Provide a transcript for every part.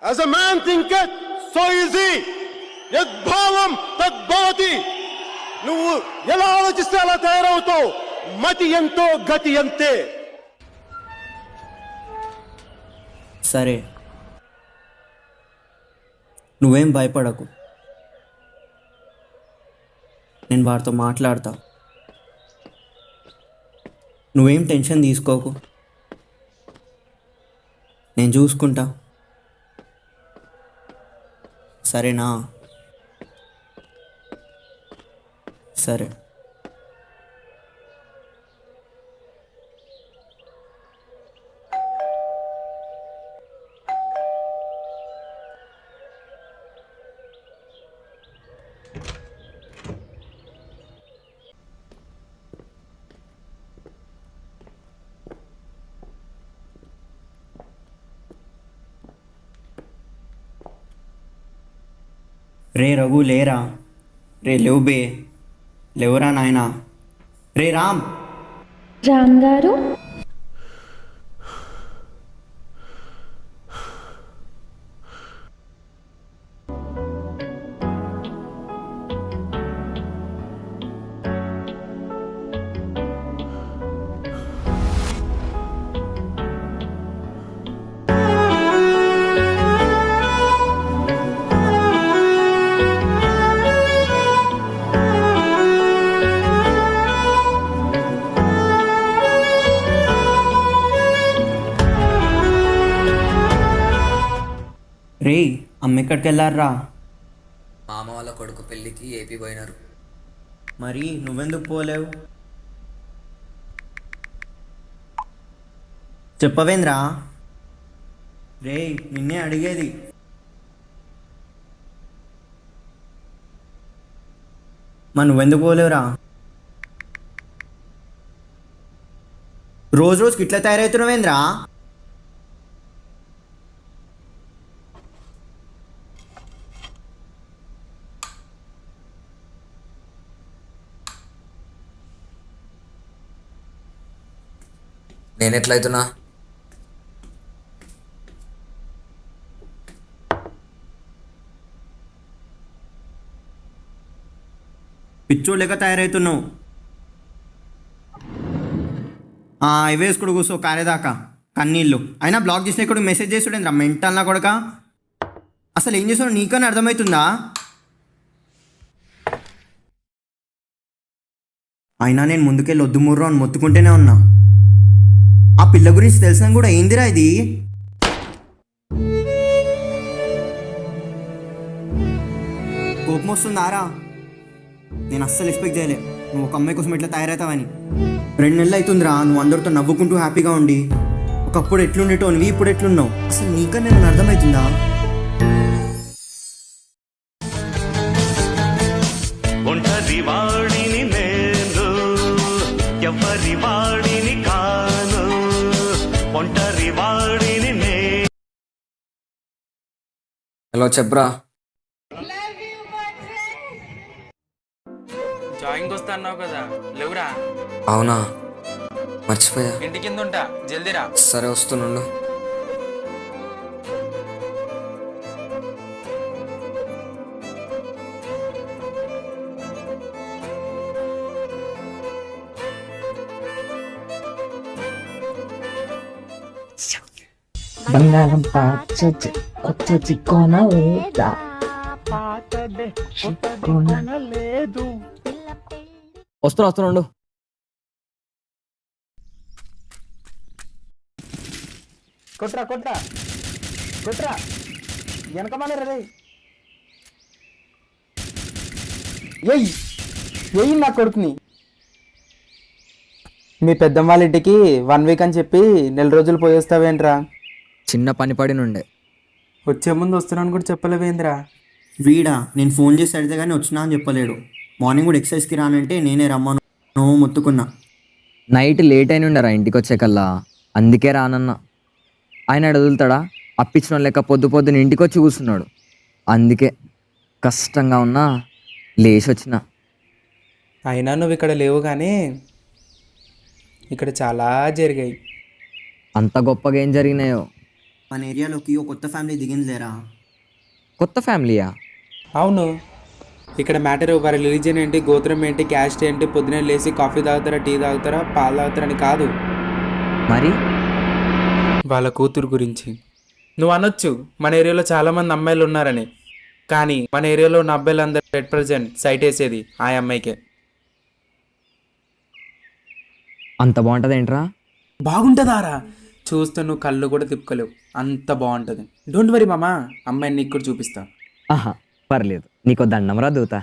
As a man thinketh, so is he. యద్భావం తద్భవతి. నువ్వు ఎలా ఆలోచిస్తే అలా తయారవుతావు. మతి ఎంతో గతి అంతే. సరే, నువ్వేం భయపడకు, నేను వారితో మాట్లాడతా. నువ్వేం టెన్షన్ తీసుకోకు, నేను చూసుకుంటా, సరేనా? సరే. రే రఘు, లేరా? రే లేవు బే, లేవురా నాయనా. రే రామ్. రామ్ గారు, రే, అమ్మ ఎక్కడికి వెళ్ళారా? మామ వాళ్ళ కొడుకు పెళ్ళికి ఏపీ పోయినారు. మరి నువ్వెందుకు పోలేవు? చెప్పవేంద్రా? రే, నిన్నే అడిగేది. మరి నువ్వెందుకు పోలేవురా? రోజు రోజుకి ఇట్లా తయారవుతున్నావేంద్రా? నేను ఎట్లయితున్నా? పిచ్చోడు లెక్క తయారవుతున్నావు. ఇవేసుకుడు కూర్చో కారేదాకా కన్నీళ్ళు. అయినా బ్లాక్ చేసిన ఇక్కడ మెసేజ్ చేస్తుడేంద్రా మెంటల్నా కొడక. అసలు ఏం చేస్తావు నీకన్నా అర్థమవుతుందా? అయినా నేను ముందుకెళ్ళి వద్దు ముర్రో అని మొత్తుకుంటేనే ఉన్నా. ఆ పిల్ల గురించి తెలిసిన కూడా ఏందిరా ఇది? కోపం వస్తుందారా? నేను అస్సలు ఎక్స్పెక్ట్ చేయలే నువ్వు ఒక అమ్మాయి కోసం ఎట్లా తయారవుతావని. 2 నెలలు అవుతుందిరా నువ్వు అందరితో నవ్వుకుంటూ హ్యాపీగా ఉండి. ఒకప్పుడు ఎట్లుండేటోనివి, ఇప్పుడు ఎట్లున్నావు? అసలు నీకన్నా ఏమైనా అర్థమవుతుందా? ఒంటరి వాడిని నేను, ఎవరి వాడిని కాను, ఒంటరి వాడిని నే. హలో, చెప్పరా? జాయింగ్ వస్తా అన్నావు కదా, లేవురా? అవునా, మర్చిపోయా. ఇంటి కింద ఉంటా, జల్దీరా. సరే, వస్తున్నాను. బంగారం కొత్త చిక్కోన లేదా వస్తున్నా. కొట్రా వెనకమాలే రే. ఏయ్ నా కొడుకుని. మీ పెద్దమ్మ వాళ్ళ ఇంటికి 1 వీక్ అని చెప్పి 4 రోజులు పోయేస్తావేంట్రా? చిన్న పని పడి నుండే. వచ్చే ముందు వస్తున్నాను కూడా చెప్పలేవేంద్రా? వీడా నేను ఫోన్ చేసి అడిగితే కానీ వచ్చినా అని చెప్పలేడు. మార్నింగ్ కూడా ఎక్సర్సైజ్కి రానంటే నేనే రమ్మను నువ్వు మొత్తుకున్నా. నైట్ లేట్ అయిన ఉండరా ఇంటికి వచ్చేకల్లా, అందుకే రానన్నా. ఆయన వదులుతాడా? అప్పించిన లెక్క పొద్దున ఇంటికి వచ్చి కూర్చున్నాడు. అందుకే కష్టంగా ఉన్నా లేచి వచ్చిన. అయినా నువ్వు ఇక్కడ లేవు కానీ ఇక్కడ చాలా జరిగాయి. అంత గొప్పగా ఏం జరిగినాయో మన ఏరియాలోకి ఓ కొత్త ఫ్యామిలీ దిగింది లేరా. కొత్త ఫ్యామిలీయా? అవును, ఇక్కడ మ్యాటర్ వారి రిలీజియన్ ఏంటి, గోత్రం ఏంటి, క్యాస్ట్ ఏంటి, పొద్దునే లేచి కాఫీ తాగుతారా, టీ తాగుతారా, పాలు తాగుతారా అని కాదు, మరి వాళ్ళ కూతురు గురించి. నువ్వు అనొచ్చు మన ఏరియాలో చాలామంది అమ్మాయిలు ఉన్నారని, కానీ మన ఏరియాలో ఉన్న అబ్బాయిలందరూ 100% సైట్ వేసేది ఆ అమ్మాయికే. అంత బాగుంటుంది ఏంట్రా? బాగుంటుందారా, చూస్తే నువ్వు కళ్ళు కూడా తిప్పుకోలేవు, అంత బాగుంటుంది. డోంట్ వరీ మామా, అమ్మాయిని నీకు కూడా చూపిస్తా. ఆహా, పర్లేదు, నీకు దండం రా దూత.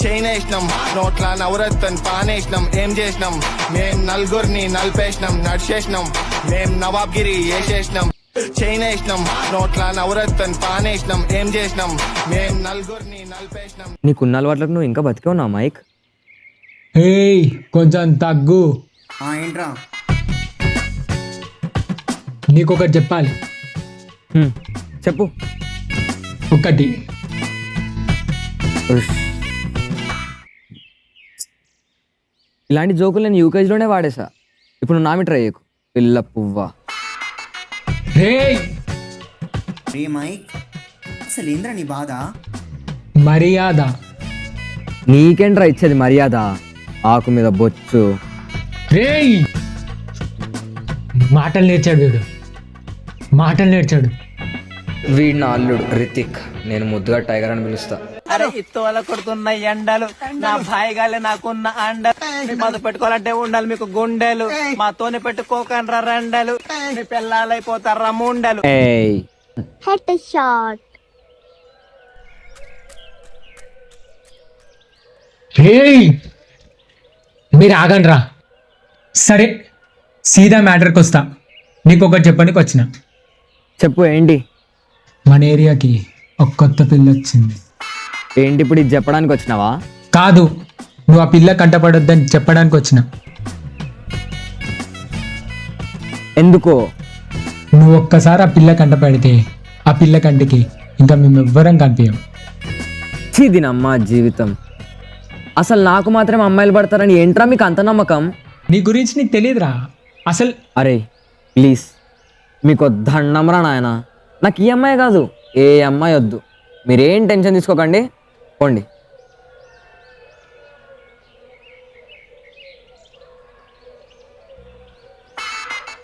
చైనేసినాం నోట్ల నవరత్న్ పానేసినాం, ఏం చేసినాం మేం నలుగురిని నలిపేసినాం, నడిచేసినాం మేం నవాబ్గిరి వేసేసినాం. చైనేసినాం నోట్ల నవరత్న్ పానేసినాం, ఏం చేసినాం మేం నలుగురిని నలిపేసినాం. నీకున్న అలవాట్లకు నువ్వు ఇంకా బతికే ఉన్నావు మైక్. ఏయ్ కొంచెం తగ్గు. ఏంట్రా? నీకొకటి చెప్పాలి. చెప్పు. ఒకటి ఉష్. ఇలాంటి జోకులు నేను యూకేజ్లోనే వాడేసా. ఇప్పుడు నా మీద ట్రై చేయకు పిల్ల పువ్వా. రేయ్ రే మైక్, అసలు ఏంద్రా నీ బాధ? మర్యాద. నీకేంట్రా ఇచ్చేది మర్యాద? ఆకు మీద బొచ్చు. రేయ్ మాటలు నేర్చాడు వీడు, మాటలు నేర్చాడు. వీడు నా అల్లుడు రితిక్, నేను ముద్దుగా టైగర్ అని పిలుస్తా. అరే ఇత్తోల కొడుతున్న ఎండలు, నా భాయిగాలే నాకున్న అండలు. మాతో పెట్టుకోవాలంటే ఉండాలి మీకు గుండెలు, మాతోనే పెట్టుకోకండ్రా రెండలు, మీ పిల్లలైపోతారా ముండలు. ఏయ్ రేయ్ మీరు ఆగండి రా. సరే సీదా మ్యాటర్కి వస్తా. నీకు ఒకటి చెప్పడానికి వచ్చిన. చెప్పు ఏంటి? మన ఏరియాకి ఒక కొత్త పిల్ల వచ్చింది. ఏంటి ఇప్పుడు ఇది చెప్పడానికి వచ్చినావా? కాదు, నువ్వు ఆ పిల్ల కంటపడొద్దని చెప్పడానికి వచ్చిన. ఎందుకో? నువ్వు ఒక్కసారి ఆ పిల్ల కంట పెడితే ఆ పిల్ల కంటికి ఇంకా మేము ఎవ్వరం కనిపించాం. దీనమ్మా జీవితం. అసలు నాకు మాత్రం అమ్మాయిలు పడతారని ఏంట్రా మీకు అంత నమ్మకం? నీ గురించి నీకు తెలియదురా అసలు. అరే ప్లీజ్, మీకు దండంరా నాయన. నాకు ఈ అమ్మాయి కాదు, ఏ అమ్మాయి వద్దు. మీరేం టెన్షన్ తీసుకోకండి, పోండి.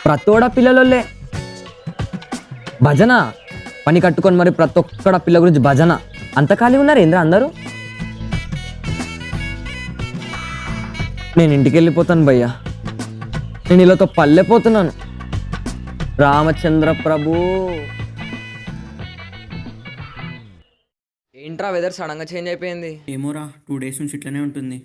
ప్రతోడ పిల్లలే భజన పని కట్టుకొని మరి ప్రతి ఒక్కడ పిల్ల గురించి భజన. అంత ఖాళీ ఉన్నారు ఏంద్రా అందరూ? నేను ఇంటికి వెళ్ళిపోతాను భయ్యా, నేను ఇలాతో పల్లెపోతున్నాను. రామచంద్ర ప్రభు. ఏంట్రా వెదర్ సడన్గా చేంజ్ అయిపోయింది? ఏమోరా, 2 days నుంచి ఇట్లనే ఉంటుంది.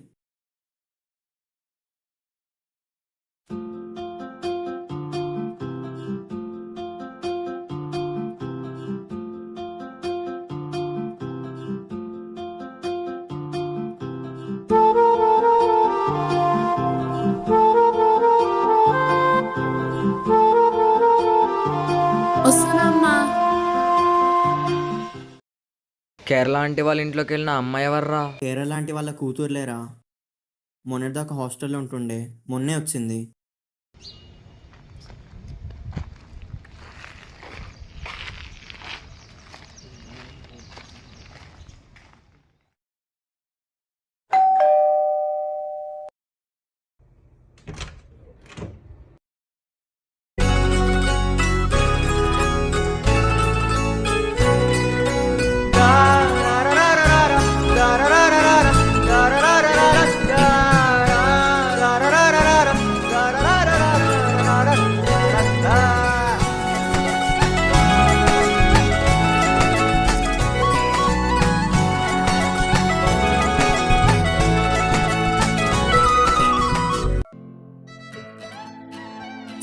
కేరళ ఆంటీ వాళ్ళ ఇంట్లోకి వెళ్ళిన అమ్మాయి ఎవర్రా? కేరళ లాంటి వాళ్ళ కూతురులేరా. మొన్నటిదాకా హాస్టల్లో ఉంటుండే, మొన్నే వచ్చింది.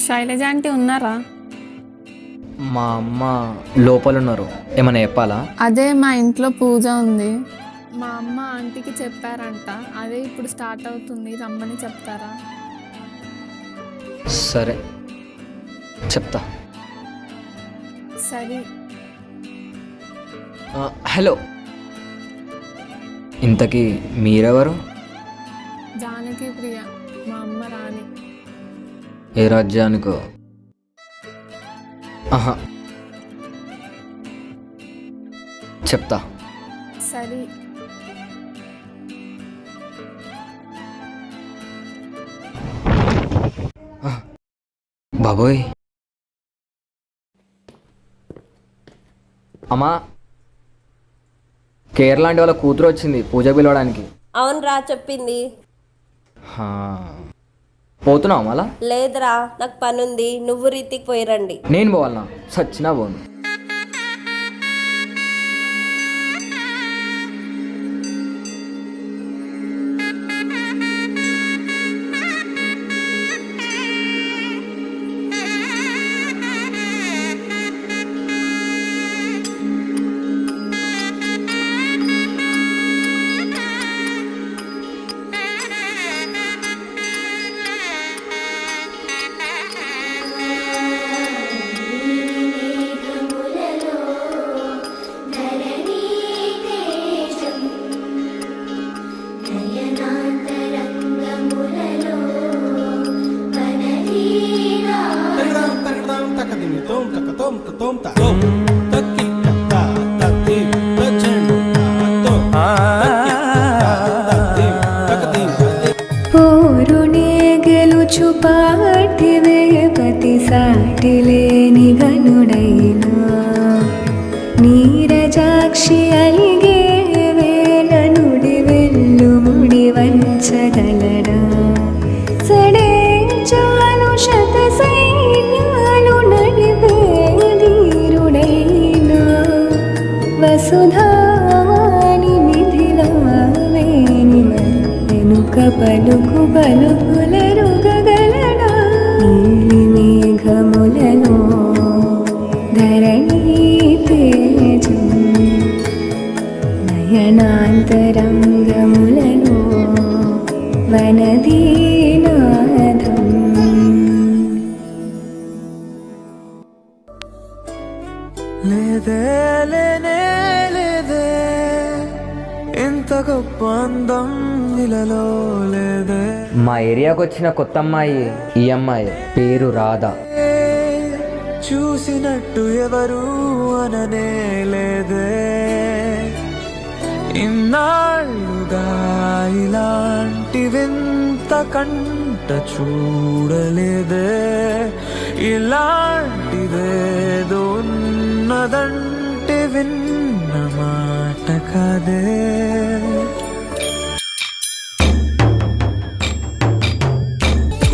శైలజ ఆంటీ ఉన్నారా? మా అమ్మ లోపల ఉన్నారు, ఏమైనా చెప్పాలా? అదే మా ఇంట్లో పూజ ఉంది, మా అమ్మ ఆంటీకి చెప్పారంట, అదే ఇప్పుడు స్టార్ట్ అవుతుంది, రమ్మని చెప్తారా? సరే చెప్తా. సరే. హలో, ఇంతకీ మీరెవరు? జానకి రాజ్యానికి ప్రియ, మా అమ్మ రాణి. ఏ రాజ్యానికో? ఆహా, చెప్తా. సరే. బాబోయ్. అమ్మా, కేరళ వాళ్ళ కూతురు వచ్చింది పూజ పిలవడానికి. అవునరా చెప్పింది. హా. పోతున్నావా మళ్ళా? లేదురా నాకు పనుంది, నువ్వు రీతికి పోయిరండి. నేను పోవాలనా? సచ్చినా పోను. పోరునే గెలుచు పాటివే పతి సాటి లేని గనుడైనా నీరజాక్షి అలిగే వేళ నుడి వెళ్ళు ముడి వంచగలడా సడేంచాలు శత సైన్యాలు నడిపే ధీరుడైనా వసుధావాని మిథిలావేని వెనుక పలుకు పలుకులరుగగలడా నీలి మేఘములలో ధరణి తేజం నయనాంతరంగములలో వనదీనాథం. లేదే లేనే లేదే ఇంత గొప్ప అందం ఇలలో లేదే. మా ఏరియాకి వచ్చిన కొత్త అమ్మాయి ఈ అమ్మాయి, పేరు రాధ. చూసినట్టు ఎవరు అననే లేదే. ఇన్నాళ్ళుగా ఇలాంటి వింత కంట చూడలేదే. ఇలాంటిదేదో ఉన్నదంటే విన్న మాట కదే.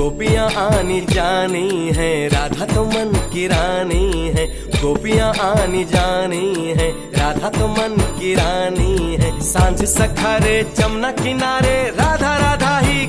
गोपियाँ आनी जानी है, राधा तो मन की रानी है. गोपियाँ आनी जानी है, राधा तो मन की रानी है. सांझ सखारे जमुना किनारे राधा राधा ही